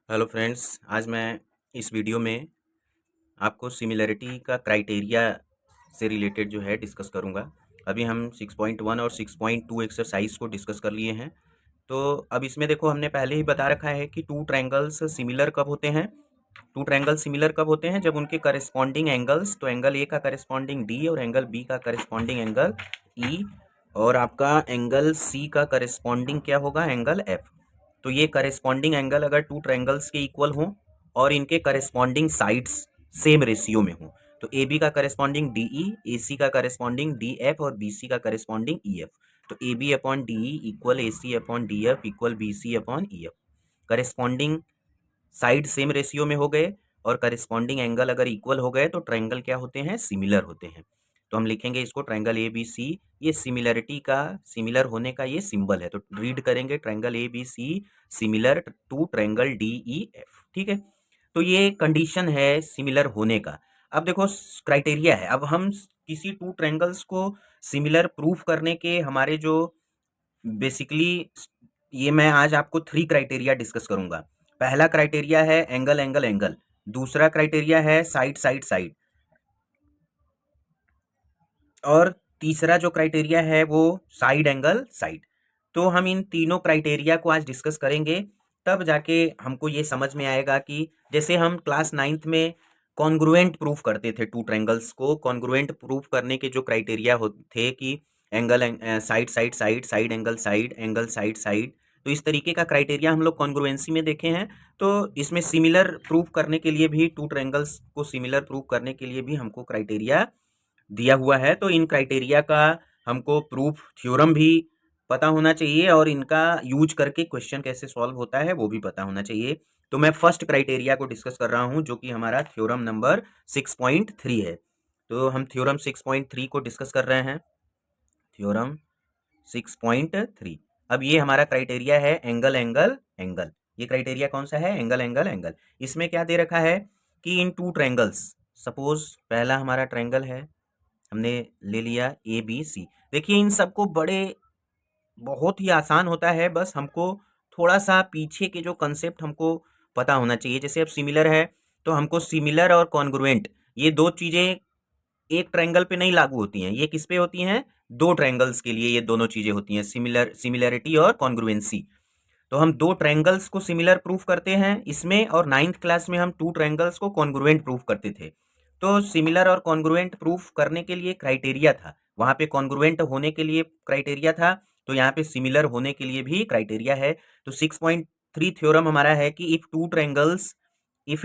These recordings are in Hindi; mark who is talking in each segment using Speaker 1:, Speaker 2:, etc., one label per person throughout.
Speaker 1: हेलो फ्रेंड्स, आज मैं इस वीडियो में आपको सिमिलरिटी का क्राइटेरिया से रिलेटेड जो है डिस्कस करूंगा। अभी हम 6.1 और 6.2 एक्सरसाइज को डिस्कस कर लिए हैं। तो अब इसमें देखो, हमने पहले ही बता रखा है कि टू ट्रायंगल्स सिमिलर कब होते हैं। टू ट्रायंगल सिमिलर कब होते हैं? जब उनके करस्पॉन्डिंग एंगल्स, तो एंगल ए का करस्पॉन्डिंग डी और एंगल बी का करस्पॉन्डिंग एंगल ई, और आपका एंगल सी का करस्पॉन्डिंग क्या होगा? Angle F. तो ये करेस्पॉन्डिंग एंगल अगर टू ट्रायंगल्स के इक्वल हों और इनके करेस्पॉन्डिंग साइड्स सेम रेशियो में हों, तो ए बी का corresponding D E, A C का करेस्पॉन्डिंग डी एफ और बी सी का करेस्पॉन्डिंग ई एफ। तो A B upon D E equal A C upon D F equal B C upon E F. Corresponding side same ratio में हो गए और करेस्पॉन्डिंग एंगल अगर इक्वल हो गए तो ट्रायंगल क्या होते हैं? सिमिलर होते हैं। तो हम लिखेंगे इसको ट्रायंगल ए बी सी। ये सिमिलरिटी का, सिमिलर होने का ये सिंबल है। तो रीड करेंगे triangle A B C similar to triangle D E F. ठीक है, तो ये कंडीशन है सिमिलर होने का। अब देखो, क्राइटेरिया है। अब हम किसी टू ट्रायंगल्स को सिमिलर प्रूफ करने के हमारे जो बेसिकली, ये मैं आज आपको 3 क्राइटेरिया डिस्कस करूंगा। पहला क्राइटेरिया है एंगल एंगल एंगल, दूसरा क्राइटेरिया है साइड साइड साइड, और तीसरा जो क्राइटेरिया है वो साइड एंगल साइड। तो हम इन तीनों क्राइटेरिया को आज डिस्कस करेंगे, तब जाके हमको ये समझ में आएगा कि जैसे हम क्लास 9th में कॉन्ग्रुएंट प्रूफ करते थे टू ट्रायंगल्स को, कॉन्ग्रुएंट प्रूफ करने के जो क्राइटेरिया थे कि angle side side side, side angle side, angle side side. तो इस तरीके का क्राइटेरिया हम लोग कॉन्ग्रुएंसी में देखे हैं। तो इसमें सिमिलर प्रूफ करने के लिए भी, टू ट्रायंगल्स को सिमिलर प्रूफ करने के लिए भी हमको क्राइटेरिया दिया हुआ है। तो इन क्राइटेरिया का हमको प्रूफ थ्योरम भी पता होना चाहिए और इनका यूज करके क्वेश्चन कैसे सॉल्व होता है वो भी पता होना चाहिए। तो मैं फर्स्ट क्राइटेरिया को डिस्कस कर रहा हूं, जो कि हमारा थ्योरम नंबर 6.3 है। तो हम थ्योरम 6.3 को डिस्कस कर रहे हैं। थ्योरम 6.3। अब ये हमारा क्राइटेरिया है एंगल एंगल एंगल। ये क्राइटेरिया कौन सा है? Angle angle angle. इसमें क्या दे रखा है कि इन टू ट्रायंगल्स, सपोज पहला हमारा ट्रायंगल है, हमने ले लिया ए बी सी। देखिए, इन सबको बड़े बहुत ही आसान होता है, बस हमको थोड़ा सा पीछे के जो कंसेप्ट हमको पता होना चाहिए। जैसे अब सिमिलर है तो हमको सिमिलर और कॉन्ग्रुएंट, ये दो चीज़ें एक ट्रायंगल पे नहीं लागू होती हैं। ये किस पे होती हैं? दो ट्रायंगल्स के लिए ये दोनों चीज़ें होती हैं, सिमिलरिटी और कॉन्ग्रुएंसी। तो हम दो ट्रायंगल्स को सिमिलर प्रूफ करते हैं इसमें, और 9th क्लास में हम टू ट्रायंगल्स को कॉन्ग्रुएंट प्रूफ करते थे। तो सिमिलर और कॉन्ग्रुएंट प्रूफ करने के लिए क्राइटेरिया था, वहाँ पे कॉन्ग्रुएंट होने के लिए क्राइटेरिया था, तो यहाँ पे सिमिलर होने के लिए भी क्राइटेरिया है। तो 6.3 थ्योरम हमारा है कि if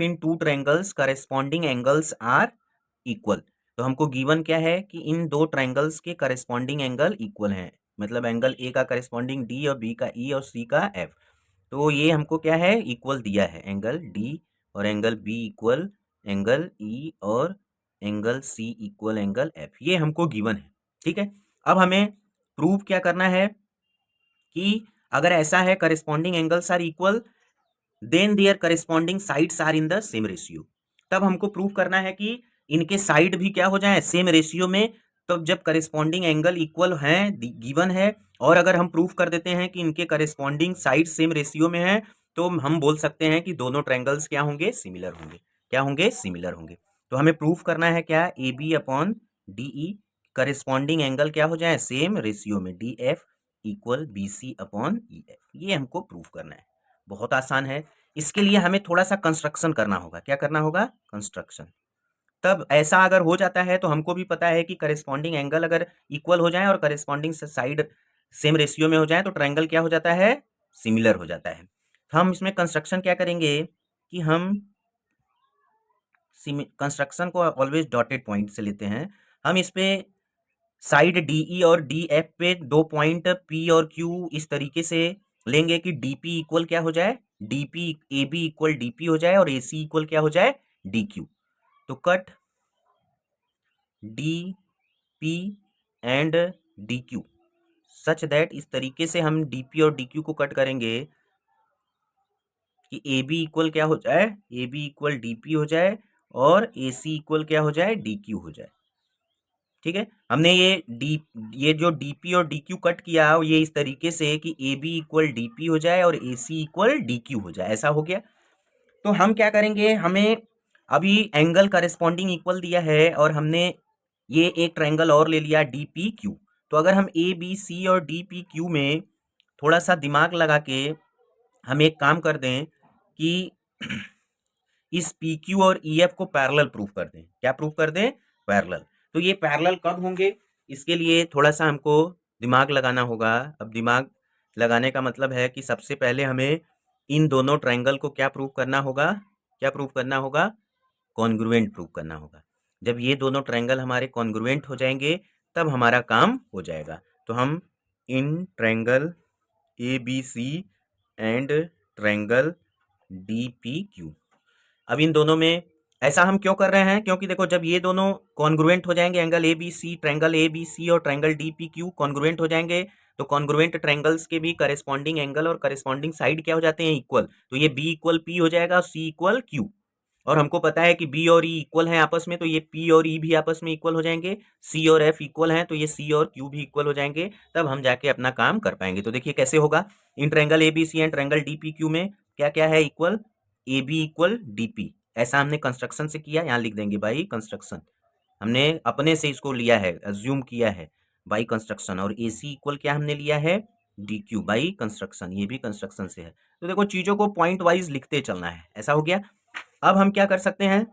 Speaker 1: in two triangles corresponding angles are equal. तो हमको गिवन क्या है कि इन दो ट्रायंगल्स के करेस्पॉन्डिंग एंगल इक्वल हैं। मतलब एंगल ए का करेस्पॉन्डिंग डी और बी का ई और सी का एफ। तो ये हमको क्या है? इक्वल दिया है, एंगल डी और angle B equal angle E और angle C equal angle F. ये हमको गिवन है। ठीक है, अब हमें प्रूव क्या करना है कि अगर ऐसा है, corresponding angles are equal, then their corresponding sides are in the same ratio. तब हमको प्रूव करना है कि इनके साइड भी क्या हो जाए? सेम रेशियो में। तब जब करेस्पॉन्डिंग एंगल इक्वल हैं, गिवन है, और अगर हम प्रूव कर देते हैं कि इनके करेस्पॉन्डिंग साइड सेम रेशियो में है, तो हम बोल सकते हैं कि दोनों ट्रायंगल्स क्या होंगे? सिमिलर होंगे। क्या होंगे? सिमिलर होंगे। तो हमें प्रूव करना है क्या? A B upon D E, corresponding angle क्या हो जाए? सेम रेशियो में, D F equal B C upon E F. ये हमको प्रूव करना है। बहुत आसान है। इसके लिए हमें थोड़ा सा कंस्ट्रक्शन करना होगा। क्या करना होगा? कंस्ट्रक्शन। तब ऐसा अगर हो जाता है तो हमको भी पता है कि करेस्पॉन्डिंग एंगल अगर इक्वल हो जाए और करेस्पॉन्डिंग साइड सेम रेशियो में हो जाए तो ट्रायंगल क्या हो जाता है? सिमिलर हो जाता है। तो हम इसमें कंस्ट्रक्शन क्या करेंगे कि हम कंस्ट्रक्शन को ऑलवेज डॉटेड पॉइंट से लेते हैं। हम इस पे साइड डीई और डी एफ पे दो पॉइंट पी और क्यू इस तरीके से लेंगे कि डीपी इक्वल क्या हो जाए? DP, A B equal DP हो जाए और ए सी इक्वल क्या हो जाए? D Q. तो cut D P and D Q such that, इस तरीके से हम डीपी और डी क्यू को कट करेंगे कि ए बी इक्वल क्या हो जाए? A B equal D P हो जाए और ए सी इक्वल क्या हो जाए? डी क्यू हो जाए। ठीक है, हमने ये जो डीपी और डीक्यू कट किया, ये इस तरीके से कि A B equal D P हो जाए और A C equal D Q हो जाए। ऐसा हो गया। तो हम क्या करेंगे, हमें अभी एंगल करेस्पॉन्डिंग इक्वल दिया है और हमने ये एक ट्रायंगल और ले लिया डी पी क्यू। तो अगर हम ए बी सी और डी पी क्यू में थोड़ा सा दिमाग लगा के हम एक काम कर दें कि इस पी क्यू और ई एफ को पैरेलल प्रूफ कर दें। क्या प्रूफ कर दें? पैरेलल। तो ये पैरेलल कब होंगे, इसके लिए थोड़ा सा हमको दिमाग लगाना होगा। अब दिमाग लगाने का मतलब है कि सबसे पहले हमें इन दोनों ट्रायंगल को क्या प्रूफ करना होगा? क्या प्रूफ करना होगा? कॉन्ग्रुएंट प्रूफ करना होगा। जब ये दोनों ट्रायंगल हमारे कॉन्ग्रुएंट हो जाएंगे तब हमारा काम हो जाएगा। तो हम in triangle A B C and triangle D P Q, अब इन दोनों में ऐसा हम क्यों कर रहे हैं? क्योंकि देखो जब ये दोनों कॉन्ग्रुएंट हो जाएंगे, angle A B C, triangle A B C और triangle D P Q congruent हो जाएंगे, तो कॉन्ग्रुएंट ट्रायंगल्स के भी करेस्पॉन्डिंग एंगल और करेस्पॉन्डिंग साइड क्या हो जाते हैं? इक्वल। तो ये बी इक्वल पी हो जाएगा और सी इक्वल क्यू। और हमको पता है कि बी और ई इक्वल हैं आपस में, तो ये पी और ई भी आपस में इक्वल हो जाएंगे। सी और एफ इक्वल हैं, तो ये सी और क्यू भी इक्वल हो जाएंगे। तब हम जाके अपना काम कर पाएंगे। तो देखिए कैसे होगा, in triangle A B C and triangle D P Q में क्या क्या है? Equal. A B equal D P, ऐसा हमने कंस्ट्रक्शन से किया, यहाँ लिख देंगे बाई कंस्ट्रक्शन। हमने अपने से इसको लिया है, अज्यूम किया है बाई कंस्ट्रक्शन। और ए सी इक्वल क्या हमने लिया है? डी क्यू बाई कंस्ट्रक्शन, ये भी कंस्ट्रक्शन से है। तो देखो चीज़ों को पॉइंट वाइज लिखते चलना है। ऐसा हो गया। अब हम क्या कर सकते हैं,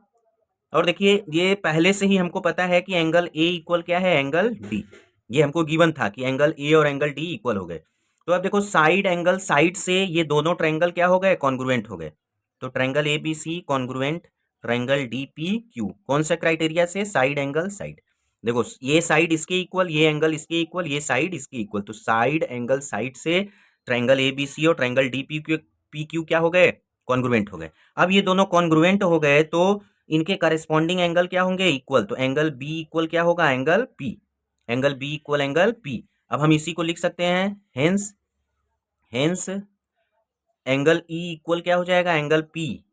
Speaker 1: और देखिए ये पहले से ही हमको पता है कि एंगल ए इक्वल क्या है? Angle D. ये हमको गिवन था कि एंगल ए और एंगल डी इक्वल हो गए। तो अब देखो साइड एंगल साइड से ये दोनों ट्रायंगल क्या हो गए? कॉन्ग्रुएंट हो गए। तो triangle A B C congruent triangle D P Q, कौन सा क्राइटेरिया से? Side angle side. देखो ये साइड इसके इक्वल, ये एंगल इसके इक्वल, ये साइड इसके इक्वल, तो साइड एंगल साइड से ट्रायंगल ए बी सी और ट्रायंगल डी पी क्यू क्या हो गए? कॉन्ग्रुएंट हो गए। अब ये दोनों कॉन्ग्रुएंट हो गए तो इनके करेस्पॉन्डिंग एंगल क्या होंगे? इक्वल। तो एंगल बी इक्वल क्या होगा? Angle P. Angle B equal angle P. अब हम इसी को लिख सकते हैं, hence hence angle E equal क्या हो जाएगा? Angle P.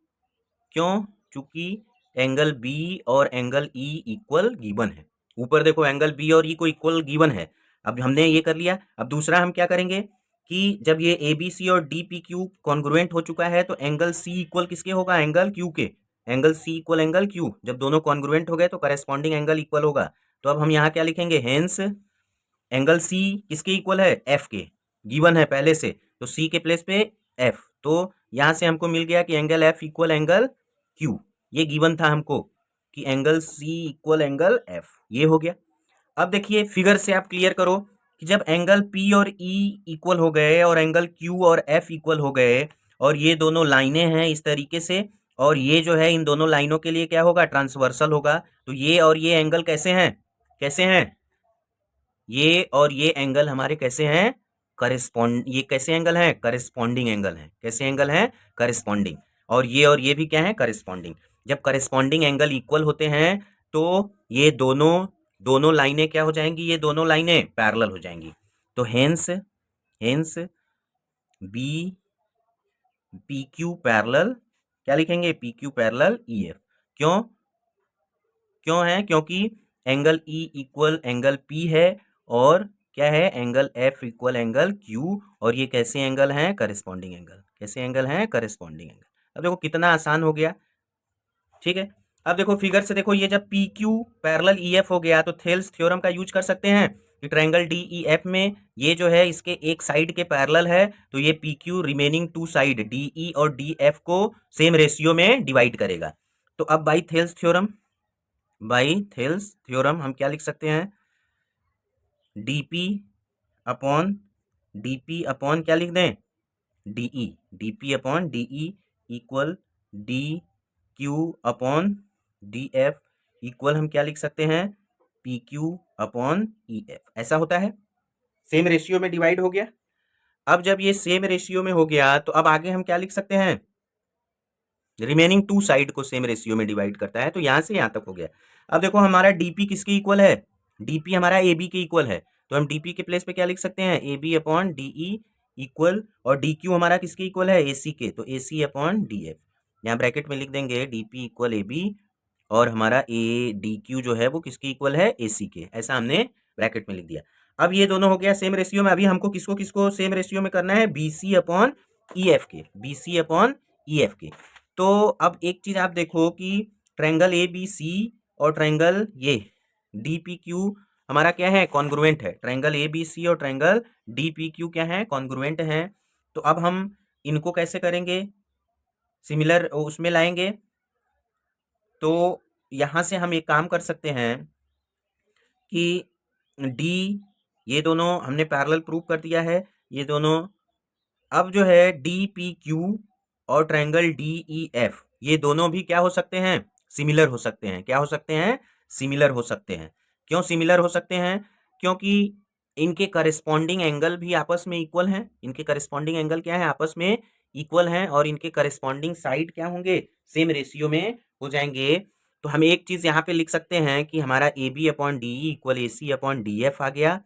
Speaker 1: क्यों? चूंकि एंगल बी और एंगल ई इक्वल गिवन है। ऊपर देखो एंगल बी और ई को इक्वल गिवन है। अब हमने ये कर लिया। अब दूसरा हम क्या करेंगे कि जब ये ए बी सी और डी पी क्यू कॉन्ग्रुएंट हो चुका है तो एंगल सी इक्वल किसके होगा? एंगल क्यू के। Angle C equal angle Q, जब दोनों कॉन्ग्रुएंट हो गए तो करेस्पॉन्डिंग एंगल इक्वल होगा। तो अब हम यहाँ क्या लिखेंगे? हेंस एंगल सी किसके इक्वल है? एफ के। गिवन है पहले से, तो सी के प्लेस पे एफ। तो यहाँ से हमको मिल गया कि angle F equal angle Q. ये गिवन था हमको कि angle C equal angle F, ये हो गया। अब देखिए फिगर से आप क्लियर करो कि जब एंगल पी और ई इक्वल हो गए और एंगल क्यू और एफ इक्वल हो गए और ये दोनों लाइनें हैं इस तरीके से, और ये जो है इन दोनों लाइनों के लिए क्या होगा? ट्रांसवर्सल होगा। तो ये और ये एंगल कैसे हैं? कैसे हैं? ये और ये एंगल हमारे कैसे हैं? ये कैसे एंगल हैं? करेस्पॉन्डिंग एंगल हैं। कैसे एंगल हैं? करेस्पॉन्डिंग। और ये भी क्या है? करेस्पॉन्डिंग। जब करेस्पॉन्डिंग एंगल इक्वल होते हैं तो ये दोनों दोनों लाइनें क्या हो जाएंगी? ये दोनों लाइनें पैरेलल हो जाएंगी। तो hence hence B P Q parallel, क्या लिखेंगे? P Q parallel E F. क्यों? क्यों है? क्योंकि angle E equal angle P है और क्या है? Angle F equal angle Q. और ये कैसे एंगल हैं? Corresponding angle. कैसे एंगल हैं? Corresponding angle. अब देखो कितना आसान हो गया। ठीक है। अब देखो फिगर से देखो, ये जब P Q parallel E F हो गया तो थेल्स थ्योरम का यूज कर सकते हैं कि ट्रायंगल डी ई एफ में ये जो है इसके एक साइड के पैरेलल है, तो ये P Q remaining to side D E और डी एफ को सेम रेशियो में डिवाइड करेगा। तो अब बाई थेल्स थ्योरम हम क्या लिख सकते हैं? डीपी अपॉन क्या लिख दें? D E. D P upon D E equal D Q upon D F equal हम क्या लिख सकते हैं? P Q upon E F. ऐसा होता है, सेम रेशियो में डिवाइड हो गया। अब जब ये सेम रेशियो में हो गया तो अब आगे हम क्या लिख सकते हैं? रिमेनिंग टू साइड को सेम रेशियो में डिवाइड करता है, तो यहां से यहां तक हो गया। अब देखो हमारा डीपी किसके इक्वल है? डीपी हमारा ए बी के इक्वल है, तो हम डीपी के प्लेस पे क्या लिख सकते हैं? A B upon D E equal, और डी क्यू हमारा किसके इक्वल है? ए सी के, तो A C upon D F. यहाँ ब्रैकेट में लिख देंगे डीपी इक्वल ए बी और हमारा ए डी क्यू जो है वो किसके इक्वल है? ए सी के। ऐसा हमने ब्रैकेट में लिख दिया। अब ये दोनों हो गया सेम रेशियो में। अभी हमको किसको किसको सेम रेशियो में करना है? B C upon E F के। B C upon E F के। तो अब एक चीज आप देखो कि ट्रायंगल ए बी सी और ट्रायंगल ये डी पी क्यू हमारा क्या है, कॉन्ग्रुएंट है। ट्रायंगल ए बी सी और ट्रायंगल डी पी क्यू क्या है, कॉन्ग्रुएंट है। तो अब हम इनको कैसे करेंगे, सिमिलर उसमें लाएंगे। तो यहां से हम एक काम कर सकते हैं कि डी, ये दोनों हमने पैरेलल प्रूव कर दिया है, ये दोनों। अब जो है डी पी क्यू और ट्रायंगल डी ई एफ, ये दोनों भी क्या हो सकते हैं, सिमिलर हो सकते हैं। क्या हो सकते हैं, सिमिलर हो सकते हैं। क्यों सिमिलर हो सकते हैं, क्योंकि इनके करस्पॉन्डिंग एंगल भी आपस में इक्वल हैं। इनके करस्पॉन्डिंग एंगल क्या है, आपस में इक्वल हैं। और इनके करस्पॉन्डिंग साइड क्या होंगे, सेम रेशियो में हो जाएंगे। तो हम एक चीज यहाँ पे लिख सकते हैं कि हमारा A B upon D equal A C upon D F आ गया।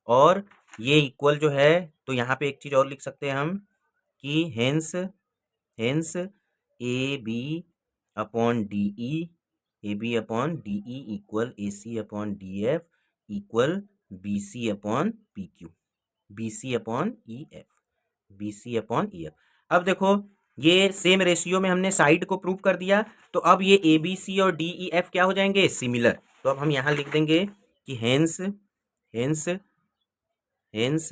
Speaker 1: और ये इक्वल जो है, तो यहाँ पे एक चीज और लिख सकते हैं हम कि hence hence A B upon D E, A B upon D E equal A C upon D F equal B C upon P Q, B C upon E F, B C upon E F. अब देखो ये सेम रेशियो में हमने साइड को प्रूव कर दिया। तो अब ये ए बी सी और डी ई एफ क्या हो जाएंगे, सिमिलर। तो अब हम यहाँ लिख देंगे कि hence hence hence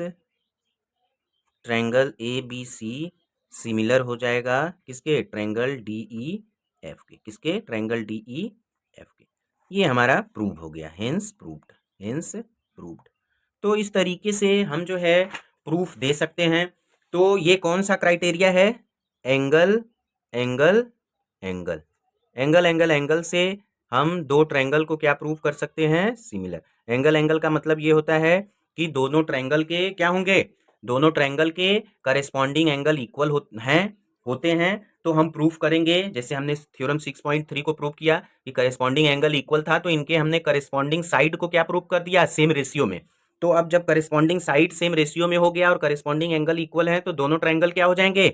Speaker 1: triangle A B C similar हो जाएगा किसके, ट्रायंगल डी ई एफ के। किसके, ट्रायंगल डी ई एफ के। ये हमारा प्रूव हो गया, हेंस प्रूव्ड, हेंस प्रूव्ड। तो इस तरीके से हम जो है प्रूफ दे सकते हैं। तो ये कौन सा क्राइटेरिया है, angle angle angle angle angle angle से हम दो ट्रायंगल को क्या प्रूव कर सकते हैं, सिमिलर। एंगल एंगल का मतलब ये होता है कि दोनों ट्रायंगल के क्या होंगे, दोनों ट्रायंगल के करस्पॉन्डिंग एंगल इक्वल होते हैं। तो हम प्रूफ करेंगे, जैसे हमने थ्योरम 6.3 को प्रूव किया कि करस्पॉन्डिंग एंगल इक्वल था, तो इनके हमने करस्पॉन्डिंग साइड को क्या प्रूव कर दिया, सेम रेशियो में। तो अब जब करस्पॉन्डिंग साइड सेम रेशियो में हो गया और करस्पॉन्डिंग एंगल इक्वल है, तो दोनों ट्रायंगल क्या हो जाएंगे,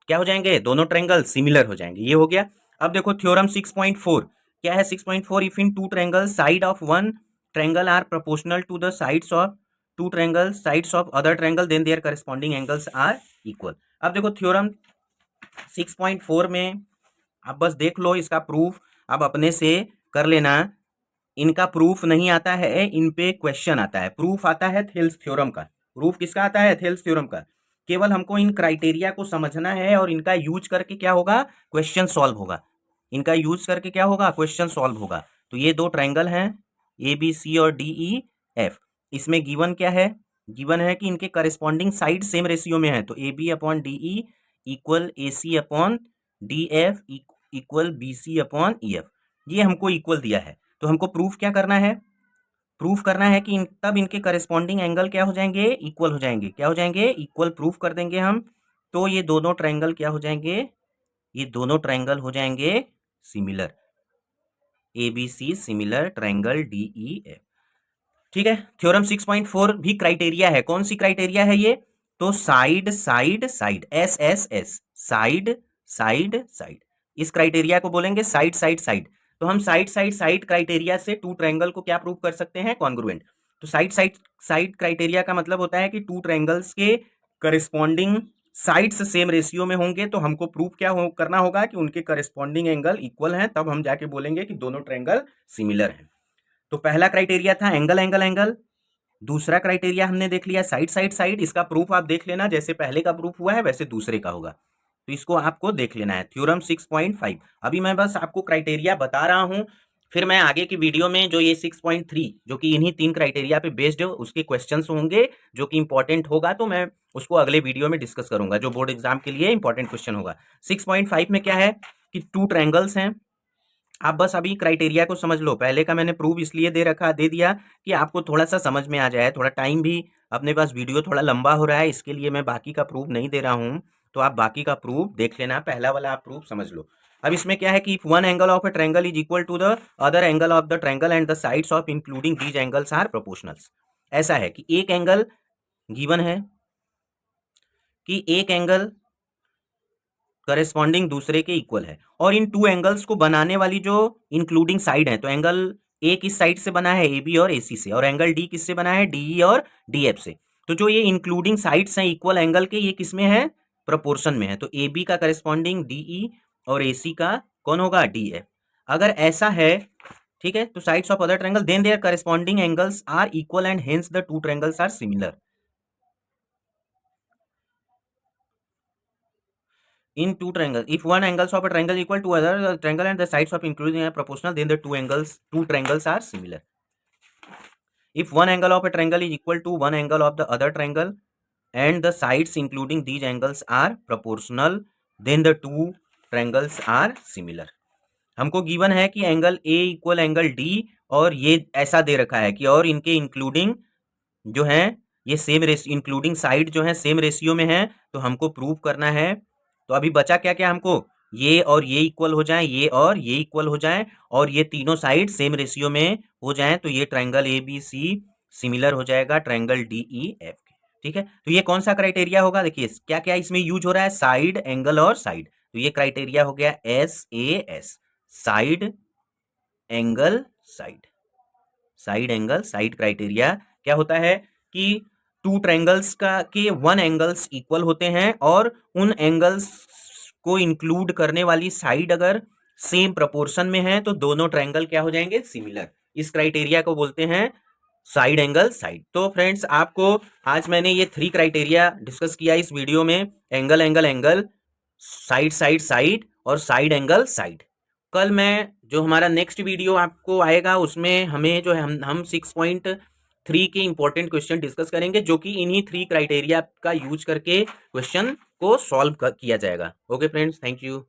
Speaker 1: क्या हो जाएंगे, दोनों ट्रायंगल सिमिलर हो जाएंगे। ये हो गया। अब देखो थ्योरम 6.4 क्या है, 6.4 if in two triangle side of one triangle are proportional to the sides of two triangle sides of other triangle then their corresponding angles are equal. अब देखो थ्योरम 6.4 में आप बस देख लो इसका प्रूफ, अब अपने से कर लेना। इनका प्रूफ नहीं आता है, इन पे क्वेश्चन आता है। प्रूफ आता है थेल्स थ्योरम का। प्रूफ किसका आता है, थेल्स थ्योरम का। केवल हमको इन क्राइटेरिया को समझना है और इनका यूज करके क्या होगा, क्वेश्चन सॉल्व होगा। इनका यूज करके क्या होगा, क्वेश्चन सॉल्व होगा। तो ये दो ट्रायंगल हैं ए बी सी और डी ई एफ। इसमें गिवन क्या है, गिवन है कि इनके करस्पॉन्डिंग साइड सेम रेशियो में है। तो A B upon D E equal A C upon D F equal B C upon E F. ये हमको इक्वल दिया है। तो हमको प्रूफ क्या करना है, प्रूफ करना है कि तब इनके करस्पॉन्डिंग एंगल क्या हो जाएंगे, इक्वल हो जाएंगे। क्या हो जाएंगे, इक्वल। प्रूफ कर देंगे हम। तो ये दोनों ट्रायंगल क्या हो जाएंगे, ये दोनों ट्रायंगल हो जाएंगे similar. A B C similar triangle D E F. ठीक है। थ्योरम 6.4 भी क्राइटेरिया है। कौन सी क्राइटेरिया है ये, तो side side side, S S S, side side side. इस क्राइटेरिया को बोलेंगे साइड साइड साइड। तो हम साइड साइड साइड क्राइटेरिया से टू ट्रायंगल को क्या प्रूव कर सकते हैं, कॉन्ग्रुएंट। तो साइड साइड साइड क्राइटेरिया का मतलब होता है कि टू ट्रायंगल्स के करस्पॉन्डिंग साइड्स सेम रेशियो में होंगे। तो हमको प्रूफ क्या करना होगा कि उनके करस्पॉन्डिंग एंगल इक्वल हैं, तब हम जाके बोलेंगे कि दोनों ट्रायंगल सिमिलर हैं। तो पहला क्राइटेरिया था एंगल एंगल एंगल। दूसरा क्राइटेरिया हमने देख लिया साइड साइड साइड। इसका प्रूफ आप देख लेना, जैसे पहले का प्रूफ हुआ है वैसे दूसरे का होगा। तो इसको आपको देख लेना है। थ्योरम 6.5 अभी मैं बस आपको क्राइटेरिया बता रहा हूं, फिर मैं आगे की वीडियो में जो ये 6.3 जो कि इन्हीं तीन क्राइटेरिया पे बेस्ड है उसके क्वेश्चंस होंगे जो कि इंपॉर्टेंट होगा, तो मैं उसको अगले वीडियो में डिस्कस करूंगा, जो बोर्ड एग्जाम के लिए इंपॉर्टेंट क्वेश्चन होगा। 6.5 में क्या है कि टू ट्रायंगल्स हैं। आप बस अभी क्राइटेरिया को समझ लो। पहले का मैंने प्रूफ इसलिए दे दिया कि आपको थोड़ा सा समझ में आ जाए। थोड़ा टाइम भी अपने पास, वीडियो थोड़ा लंबा हो रहा है, इसके लिए मैं बाकी का प्रूफ नहीं दे रहा हूँ। तो आप बाकी का प्रूफ देख लेना, पहला वाला आप प्रूफ समझ लो। अब इसमें क्या है कि one angle of a triangle is equal to the other angle of the triangle and the sides of including these angles are proportionals. ऐसा है कि एक एंगल गिवन है कि एक एंगल करेस्पॉन्डिंग दूसरे के इक्वल है, और इन टू एंगल्स को बनाने वाली जो इंक्लूडिंग साइड है, तो एंगल ए किस साइड से बना है, ए बी और ए सी से, और एंगल डी किससे बना है, डी ई और डी एफ से। तो जो ये इंक्लूडिंग साइड्स हैं इक्वल एंगल के, ये किस में है, प्रोपोर्शन में है। तो ए बी का करेस्पॉन्डिंग डी ई और AC का कौन होगा, DF। अगर ऐसा है, ठीक है, तो sides of other triangle then their corresponding angles are equal and hence the two triangles are similar. In two triangle, if one angles of a triangle equal to other triangle and the sides of including are proportional, then the two triangles are similar. If one angle of a triangle is equal to one angle of the other triangle and the sides including these angles are proportional, then the two triangles are similar. हमको गिवन है कि angle A equal angle D, और ये ऐसा दे रखा है कि और इनके इंक्लूडिंग जो है ये सेम रेशियो, इंक्लूडिंग साइड जो है सेम रेशियो में है, तो हमको प्रूव करना है। तो अभी बचा क्या क्या हमको, ये और ये इक्वल हो जाए, ये और ये इक्वल हो जाए, और ये तीनों साइड सेम रेशियो में हो जाए, तो ये ट्रायंगल ABC सिमिलर हो जाएगा ट्रायंगल DEF के। ठीक है, तो ये कौन सा क्राइटेरिया होगा, देखिए क्या क्या इसमें यूज हो रहा है, साइड, एंगल और साइड। तो ये क्राइटेरिया हो गया SAS, side, angle, side. Side, angle, side criteria क्या होता है कि टू ट्रायंगल्स का के वन एंगल्स इक्वल होते हैं, और उन एंगल्स को इंक्लूड करने वाली साइड अगर सेम प्रोपोर्शन में है, तो दोनों ट्रायंगल क्या हो जाएंगे, सिमिलर। इस क्राइटेरिया को बोलते हैं साइड, एंगल, साइड। तो फ्रेंड्स, आपको आज मैंने ये 3 क्राइटेरिया डिस्कस किया इस वीडियो में, angle, angle, angle, side, side, side, और साइड, एंगल, साइड। कल मैं जो हमारा नेक्स्ट वीडियो आपको आएगा उसमें हमें जो है हम 6.3 के इंपॉर्टेंट क्वेश्चन डिस्कस करेंगे, जो कि इन्हीं 3 क्राइटेरिया का यूज करके क्वेश्चन को सॉल्व किया जाएगा। Okay friends, thank you.